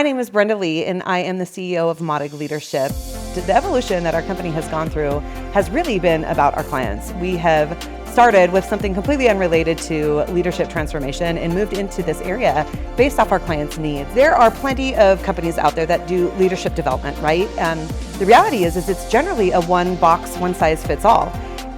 My name is Brenda Lee, and I am the CEO of Modig Leadership. The evolution that our company has gone through has really been about our clients. We have started with something completely unrelated to leadership transformation and moved into this area based off our clients' needs. There are plenty of companies out there that do leadership development, right? And the reality is it's generally a one box, one size fits all.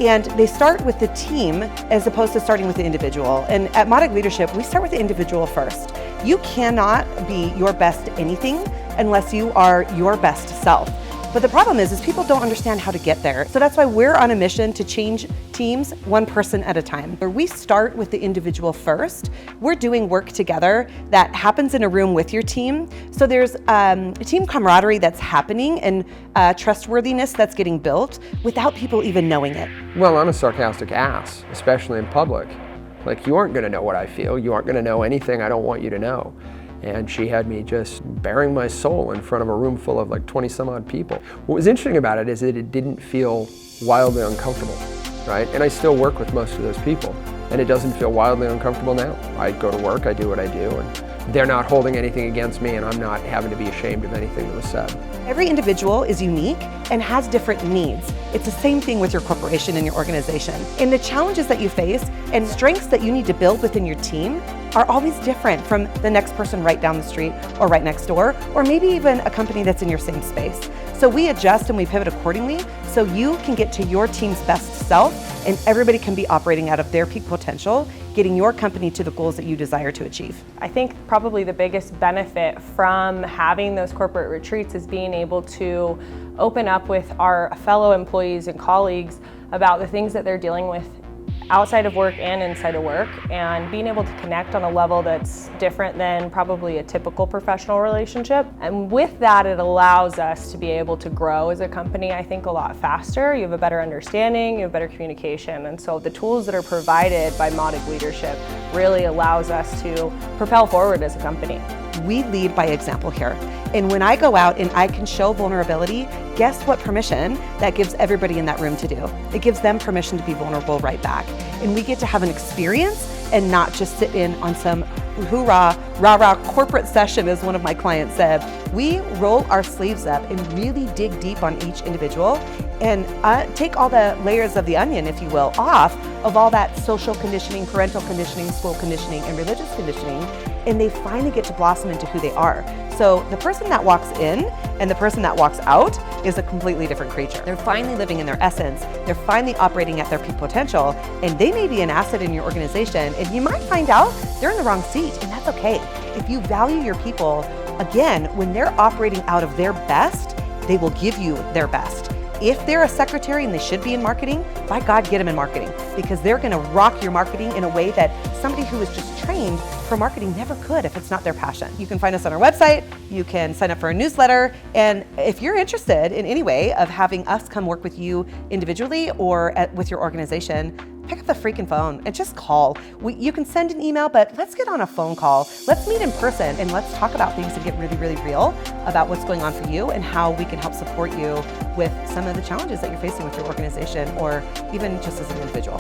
And they start with the team as opposed to starting with the individual. And at Modig Leadership, we start with the individual first. You cannot be your best anything unless you are your best self. But the problem is people don't understand how to get there. So that's why we're on a mission to change teams one person at a time. We start with the individual first. We're doing work together that happens in a room with your team. So there's team camaraderie that's happening and trustworthiness that's getting built without people even knowing it. Well, I'm a sarcastic ass, especially in public. Like, you aren't gonna know what I feel. You aren't gonna know anything I don't want you to know. And she had me just bearing my soul in front of a room full of like 20 some odd people. What was interesting about it is that it didn't feel wildly uncomfortable, right? And I still work with most of those people, and it doesn't feel wildly uncomfortable now. I go to work, I do what I do, and they're not holding anything against me, and I'm not having to be ashamed of anything that was said. Every individual is unique and has different needs. It's the same thing with your corporation and your organization. And the challenges that you face and strengths that you need to build within your team are always different from the next person right down the street or right next door, or maybe even a company that's in your same space. So we adjust and we pivot accordingly so you can get to your team's best self and everybody can be operating out of their peak potential, getting your company to the goals that you desire to achieve. I think probably the biggest benefit from having those corporate retreats is being able to open up with our fellow employees and colleagues about the things that they're dealing with outside of work and inside of work, and being able to connect on a level that's different than probably a typical professional relationship. And with that, it allows us to be able to grow as a company, I think, a lot faster. You have a better understanding, you have better communication. And so the tools that are provided by Modig Leadership really allows us to propel forward as a company. We lead by example here. And when I go out and I can show vulnerability, guess what permission that gives everybody in that room to do? It gives them permission to be vulnerable right back. And we get to have an experience and not just sit in on some hoorah, rah-rah corporate session, as one of my clients said. We roll our sleeves up and really dig deep on each individual and take all the layers of the onion, if you will, off of all that social conditioning, parental conditioning, school conditioning, and religious conditioning, and they finally get to blossom into who they are. So the person that walks in and the person that walks out is a completely different creature. They're finally living in their essence, they're finally operating at their peak potential, and they may be an asset in your organization, and you might find out they're in the wrong seat, and that's okay. If you value your people, again, when they're operating out of their best, they will give you their best. If they're a secretary and they should be in marketing, by God, get them in marketing, because they're gonna rock your marketing in a way that somebody who is just trained for marketing never could if it's not their passion. You can find us on our website, you can sign up for a newsletter, and if you're interested in any way of having us come work with you individually or with your organization, pick up the freaking phone and just call. You can send an email, but let's get on a phone call. Let's meet in person and let's talk about things and get really, really real about what's going on for you and how we can help support you with some of the challenges that you're facing with your organization or even just as an individual.